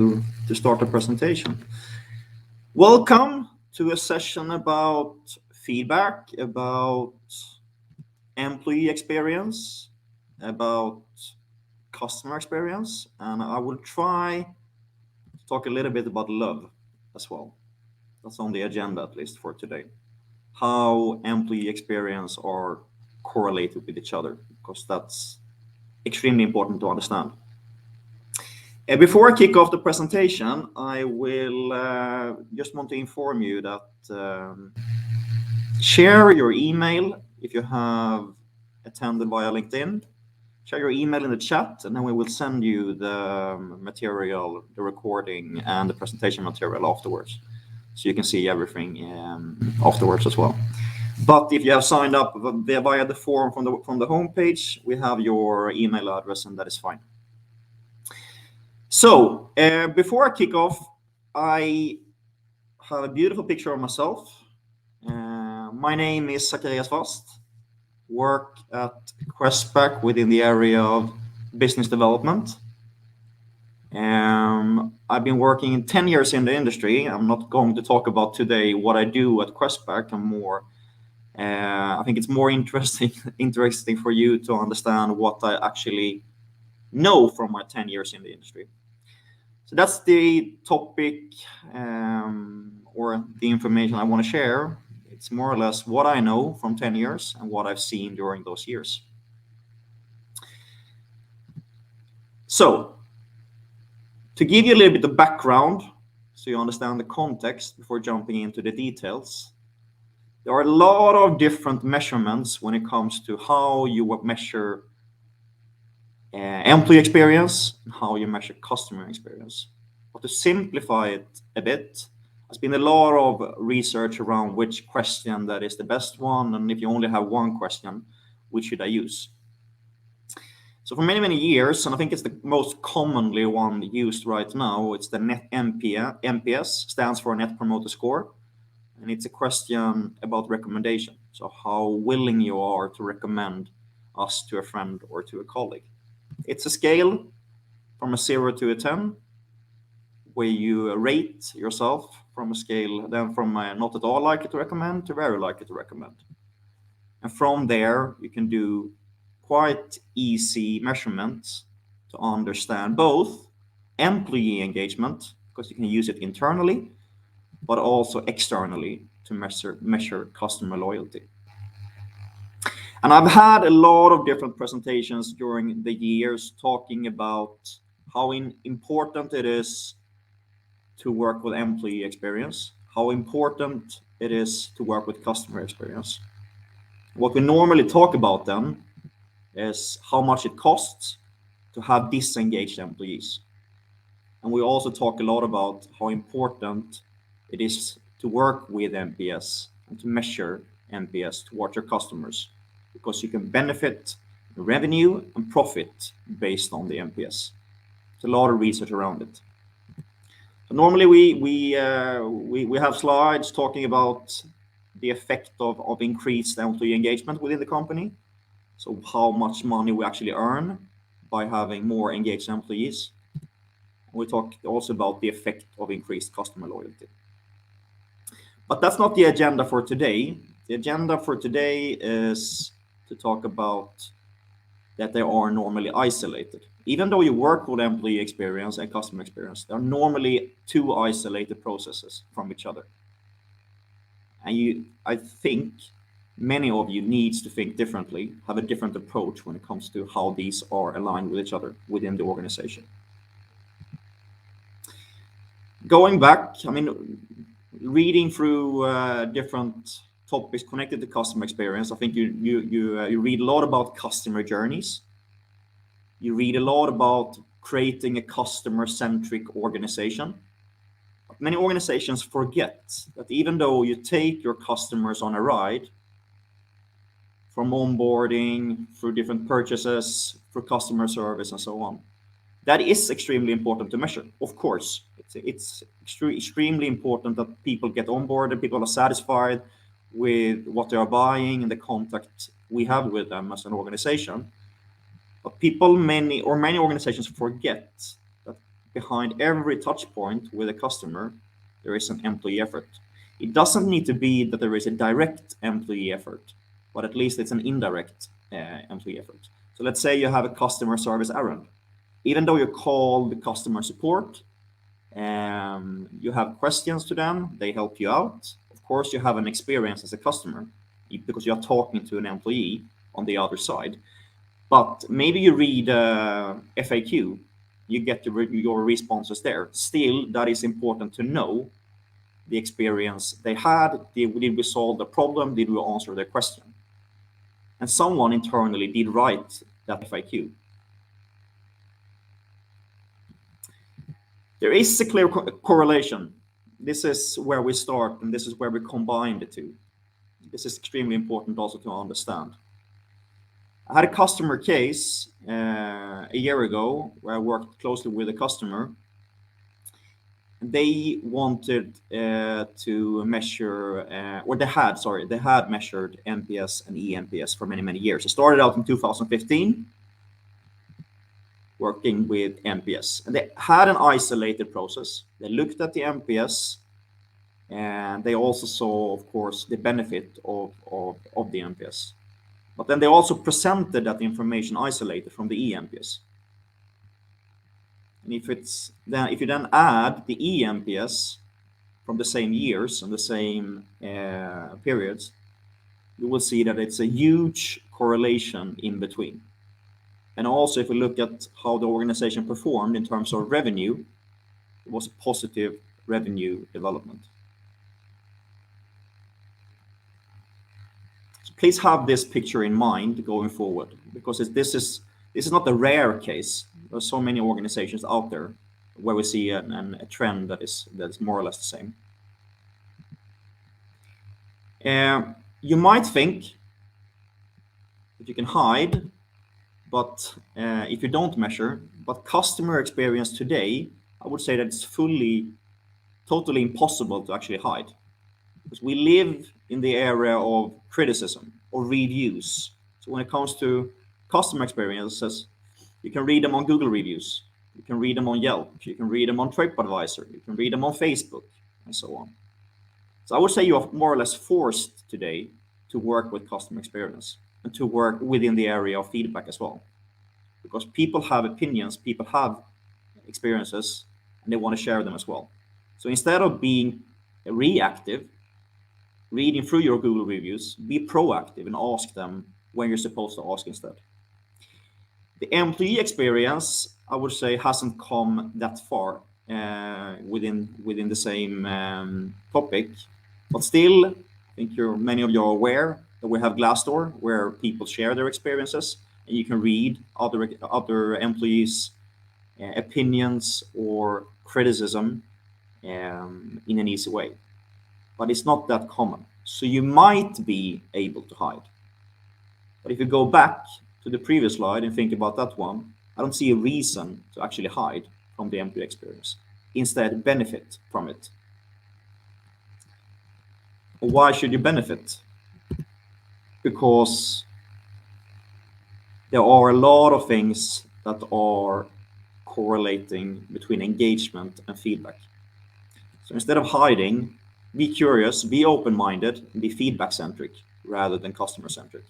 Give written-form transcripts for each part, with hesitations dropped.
to start the presentation. Welcome to a session about feedback, about employee experience, about customer experience, and I will try to talk a little bit about love as well. That's on the agenda, at least for today. How employee experience are correlated with each other, because that's extremely important to understand. Before I kick off the presentation, I will just want to inform you that share your email if you have attended via LinkedIn. Share your email in the chat, and then we will send you the material, the recording, and the presentation material afterwards. So you can see everything afterwards as well. But if you have signed up via the form from the homepage, we have your email address, and that is fine. So before I kick off, I have a beautiful picture of myself. My name is Zacharias Fast, work at Questback within the area of business development. I've been working 10 years in the industry. I'm not going to talk about today what I do at Questback. I think it's more interesting for you to understand what I actually know from my 10 years in the industry. So that's the topic or the information I want to share. It's more or less what I know from 10 years and what I've seen during those years. So to give you a little bit of background, so you understand the context before jumping into the details, there are a lot of different measurements when it comes to how you measure employee experience and how you measure customer experience. But to simplify it a bit, there's been a lot of research around which question that is the best one, and if you only have one question, which should I use? So for many years, and I think it's the most commonly one used right now, it's the net NPS, stands for Net Promoter Score, and it's a question about recommendation. So how willing you are to recommend us to a friend or to a colleague. It's a scale from a 0 to a 10, where you rate yourself from a scale, then from not at all likely to recommend to very likely to recommend. And from there, you can do quite easy measurements to understand both employee engagement, because you can use it internally, but also externally to measure customer loyalty. And I've had a lot of different presentations during the years talking about how important it is to work with employee experience, how important it is to work with customer experience. What we normally talk about then is how much it costs to have disengaged employees. And we also talk a lot about how important it is to work with NPS and to measure NPS towards your customers, because you can benefit revenue and profit based on the NPS. There's a lot of research around it. So normally we have slides talking about the effect of increased employee engagement within the company. So how much money we actually earn by having more engaged employees. We talk also about the effect of increased customer loyalty. But that's not the agenda for today. The agenda for today is to talk about that they are normally isolated. Even though you work with employee experience and customer experience, they're normally two isolated processes from each other. And I think many of you needs to think differently, have a different approach when it comes to how these are aligned with each other within the organization. Going back, reading through different topics connected to customer experience, I think you read a lot about customer journeys. You read a lot about creating a customer-centric organization. But many organizations forget that even though you take your customers on a ride, from onboarding, through different purchases, through customer service, and so on, that is extremely important to measure. Of course, it's extremely important that people get on board and people are satisfied with what they are buying and the contact we have with them as an organization. But many organizations forget that behind every touch point with a customer, there is an employee effort. It doesn't need to be that there is a direct employee effort, but at least it's an indirect employee effort. So let's say you have a customer service errand. Even though you call the customer support, you have questions to them, they help you out. Of course, you have an experience as a customer because you're talking to an employee on the other side. But maybe you read FAQ, you get your responses there. Still, that is important to know the experience they had. Did we solve the problem? Did we answer their question? And someone internally did write that FAQ. There is a clear correlation. This is where we start, and this is where we combine the two. This is extremely important also to understand. I had a customer case a year ago where I worked closely with a customer. They wanted to measure, or they had measured NPS and eNPS for many, many years. It started out in 2015, working with NPS. And they had an isolated process. They looked at the NPS, and they also saw, of course, the benefit of the NPS. But then they also presented that information isolated from the eNPS. And if you then add the eNPS from the same years and the same periods, you will see that it's a huge correlation in between. And also, if we look at how the organization performed in terms of revenue, it was a positive revenue development. So please have this picture in mind going forward, because this is not a rare case. There are so many organizations out there where we see a trend that is more or less the same. You might think that you can hide, but if you don't measure, but customer experience today, I would say that it's totally impossible to actually hide. Because we live in the area of criticism or reviews. So when it comes to customer experiences, you can read them on Google reviews, you can read them on Yelp, you can read them on TripAdvisor, you can read them on Facebook, and so on. So I would say you are more or less forced today to work with customer experience and to work within the area of feedback as well. Because people have opinions, people have experiences, and they want to share them as well. So instead of being reactive, reading through your Google reviews, be proactive and ask them when you're supposed to ask instead. The employee experience, I would say, hasn't come that far within the same topic, but still, I think many of you are aware that we have Glassdoor, where people share their experiences, and you can read other employees' opinions or criticism in an easy way. But it's not that common, so you might be able to hide. But if you go back to the previous slide and think about that one, I don't see a reason to actually hide from the employee experience. Instead, benefit from it. Why should you benefit? Because there are a lot of things that are correlating between engagement and feedback. So instead of hiding, be curious, be open-minded, and be feedback-centric rather than customer-centric.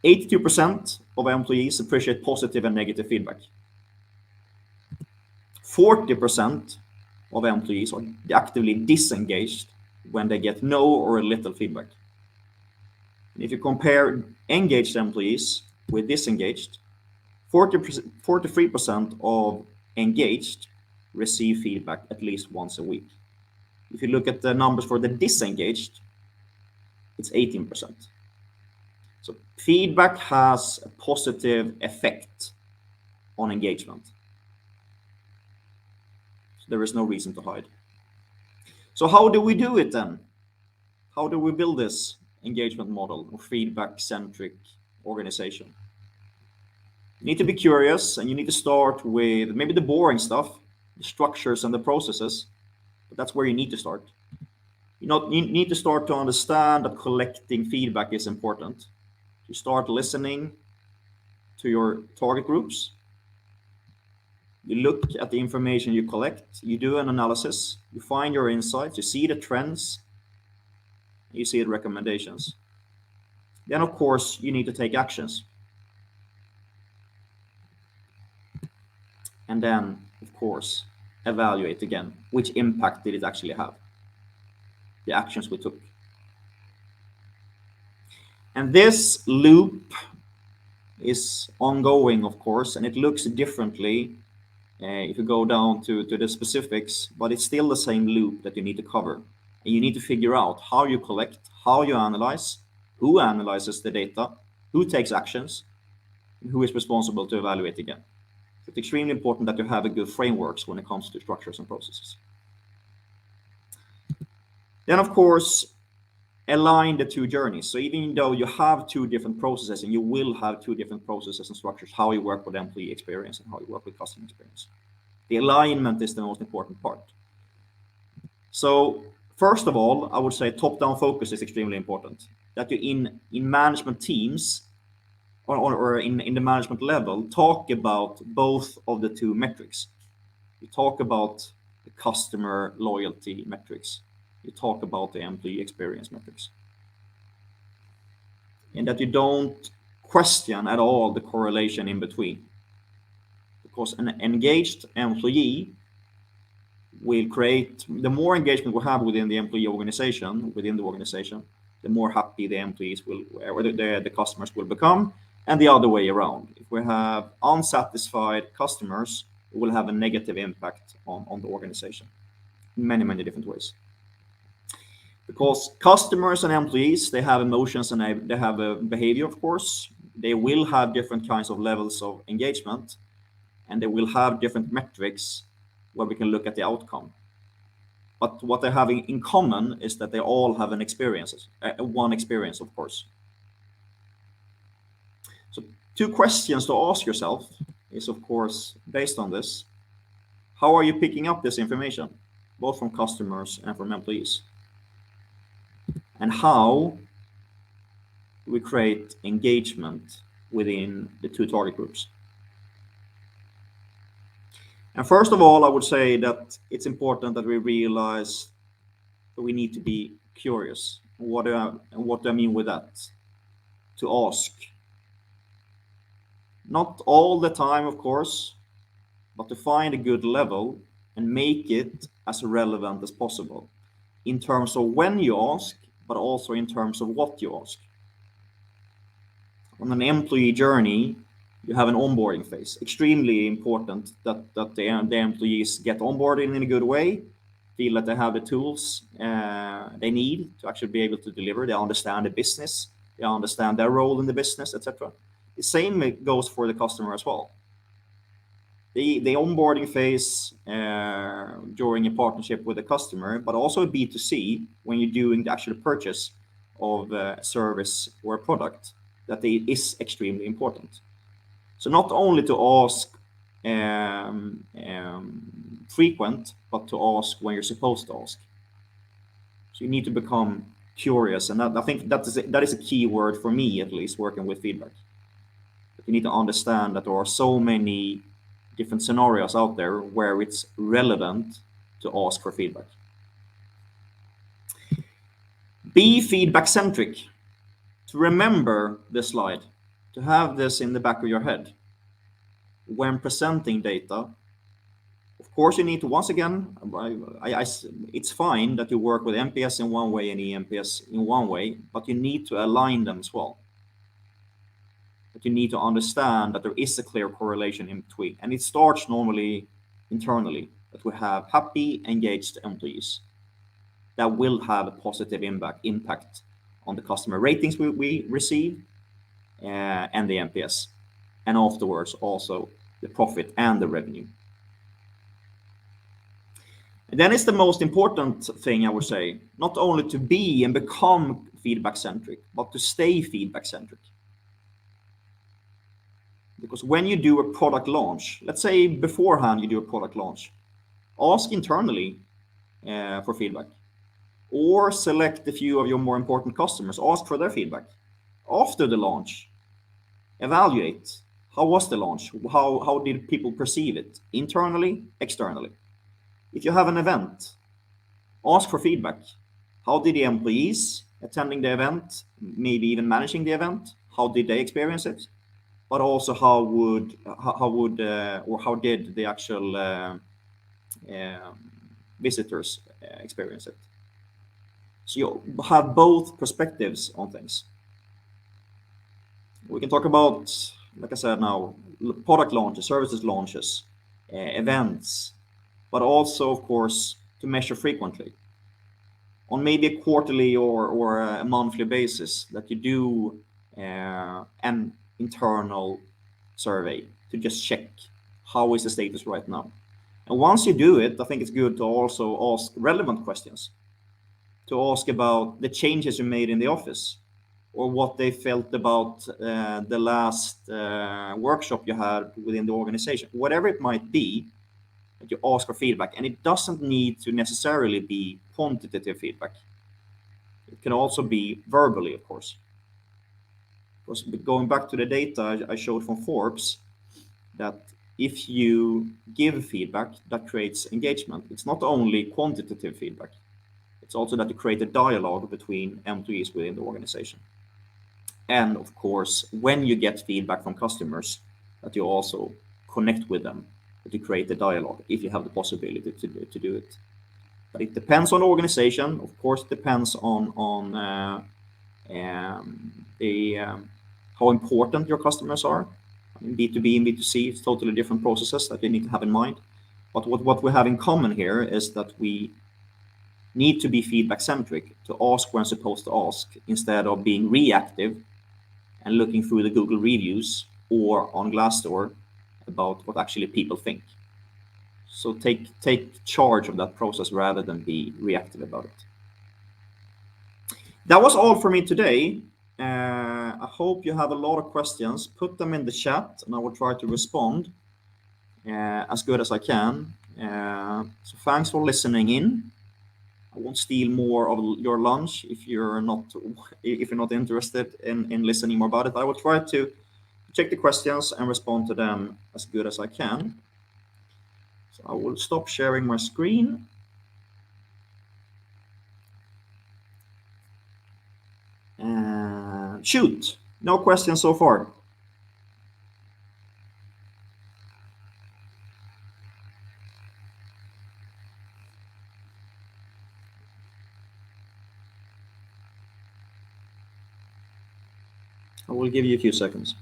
82% of employees appreciate positive and negative feedback. 40% of employees are actively disengaged when they get no or little feedback. And if you compare engaged employees with disengaged, 43% of engaged receive feedback at least once a week. If you look at the numbers for the disengaged, it's 18%. So feedback has a positive effect on engagement. So there is no reason to hide. So how do we do it then? How do we build this engagement model or feedback-centric organization? You need to be curious, and you need to start with maybe the boring stuff, the structures and the processes, but that's where you need to start. You need to start to understand that collecting feedback is important. You start listening to your target groups. You look at the information you collect, you do an analysis, you find your insights, you see the trends, you see the recommendations. Then, of course, you need to take actions. And then, of course, evaluate again, which impact did it actually have, the actions we took. And this loop is ongoing, of course, and it looks differently if you go down to the specifics, but it's still the same loop that you need to cover. And you need to figure out how you collect, how you analyze, who analyzes the data, who takes actions, and who is responsible to evaluate again. So it's extremely important that you have a good frameworks when it comes to structures and processes. Then, of course, align the two journeys. So even though you have two different processes, and you will have two different processes and structures, how you work with employee experience and how you work with customer experience, the alignment is the most important part. So first of all, I would say top-down focus is extremely important. That you in management teams or in the management level talk about both of the two metrics. You talk about the customer loyalty metrics. You talk about the employee experience metrics. And that you don't question at all the correlation in between. Because an engaged employee will create, the more engagement we have within the employee organization, the more happy the employees will, or the customers will become, and the other way around. If we have unsatisfied customers, it will have a negative impact on the organization in many, many different ways. Because customers and employees, they have emotions and they have a behavior, of course. They will have different kinds of levels of engagement, and they will have different metrics where we can look at the outcome. But what they have in common is that they all have an experience, one experience, of course. So 2 questions to ask yourself is, of course, based on this. How are you picking up this information, both from customers and from employees? And how do we create engagement within the 2 target groups? And first of all, I would say that it's important that we realize that we need to be curious. What do I mean with that? To ask. Not all the time, of course, but to find a good level and make it as relevant as possible in terms of when you ask, but also in terms of what you ask. On an employee journey, you have an onboarding phase. Extremely important that the employees get onboarded in a good way, feel that they have the tools they need to actually be able to deliver. They understand the business, they understand their role in the business, etc. The same goes for the customer as well. The onboarding phase during a partnership with a customer, but also a B2C when you're doing the actual purchase of a service or a product, that is extremely important. So not only to ask frequent, but to ask when you're supposed to ask. So you need to become curious, and I think that is a key word for me, at least, working with feedback. But you need to understand that there are so many different scenarios out there where it's relevant to ask for feedback. Be feedback centric. To remember this slide, to have this in the back of your head when presenting data. Of course, you need to, once again, it's fine that you work with NPS in one way and eNPS in one way, but you need to align them as well. But you need to understand that there is a clear correlation in between, and it starts normally internally, that we have happy, engaged employees that will have a positive impact on the customer ratings we receive and the NPS, and afterwards also the profit and the revenue. And then it's the most important thing, I would say, not only to be and become feedback centric, but to stay feedback centric. Because when you do a product launch, let's say beforehand you do a product launch, ask internally for feedback, or select a few of your more important customers, ask for their feedback. After the launch, evaluate How was the launch? How did people perceive it? Internally, externally. If you have an event, ask for feedback. How did the employees attending the event, maybe even managing the event, how did they experience it? But also how did the actual visitors experience it? So you have both perspectives on things. We can talk about, like I said now, product launches, services launches, events, but also, of course, to measure frequently on maybe a quarterly or a monthly basis, that you do an internal survey to just check how is the status right now. And once you do it, I think it's good to also ask relevant questions, to ask about the changes you made in the office, or what they felt about the last workshop you had within the organization, whatever it might be, that you ask for feedback. And it doesn't need to necessarily be quantitative feedback. It can also be verbally, of course. Because going back to the data I showed from Forbes, that if you give feedback, that creates engagement. It's not only quantitative feedback, it's also that you create a dialogue between employees within the organization. And of course, when you get feedback from customers, that you also connect with them, that you create a dialogue if you have the possibility to do it. But it depends on the organization. Of course, it depends on how important your customers are. In B2B and B2C, it's totally different processes that you need to have in mind. But what we have in common here is that we need to be feedback centric, to ask when supposed to ask, instead of being reactive and looking through the Google reviews or on Glassdoor about what actually people think. So take charge of that process rather than be reactive about it. That was all for me today. I hope you have a lot of questions. Put them in the chat and I will try to respond as good as I can. So thanks for listening in. I won't steal more of your lunch if you're not interested in listening more about it. I will try to check the questions and respond to them as good as I can. So I will stop sharing my screen. Shoot, no questions so far. I will give you a few seconds.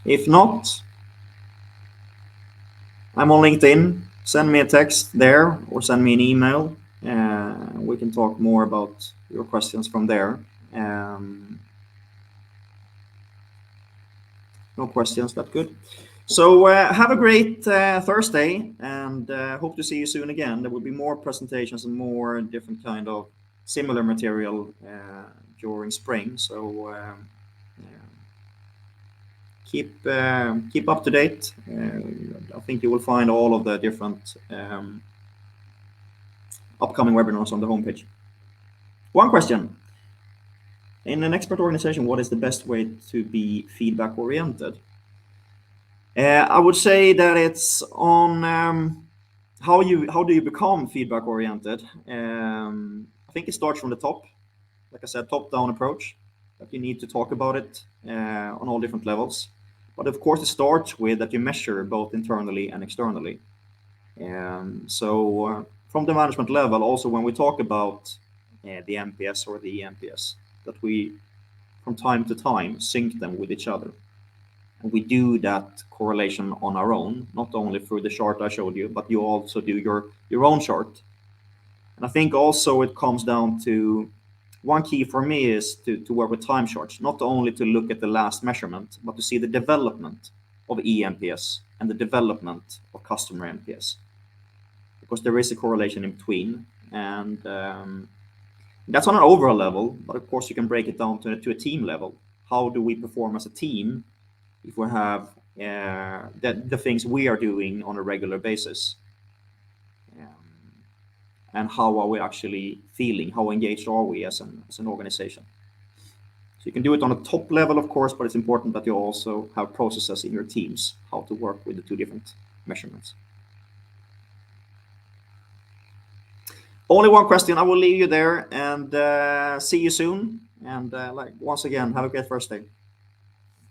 If not, I'm on LinkedIn. Send me a text there or send me an email. We can talk more about your questions from there. No questions, that's good. So have a great Thursday, and hope to see you soon again. There will be more presentations and more different kind of similar material during spring. So keep up to date. I think you will find all of the different upcoming webinars on the homepage. One question. In an expert organization, what is the best way to be feedback oriented? I would say that it's on how do you become feedback oriented. I think it starts from the top. Like I said, top-down approach, that you need to talk about it on all different levels. But of course, it starts with that you measure both internally and externally. So from the management level, also when we talk about the NPS or the eNPS, that we from time to time sync them with each other. And we do that correlation on our own, not only through the chart I showed you, but you also do your own chart. And I think also it comes down to one key for me is to work with time charts, not only to look at the last measurement, but to see the development of eNPS and the development of customer NPS, because there is a correlation in between. And that's on an overall level, but of course you can break it down to a team level. How do we perform as a team if we have the things we are doing on a regular basis, and how are we actually feeling, how engaged are we as an organization. So you can do it on a top level, of course, but it's important that you also have processes in your teams, how to work with the two different measurements. Only one question. I will leave you there, and see you soon. And once again, have a great first day.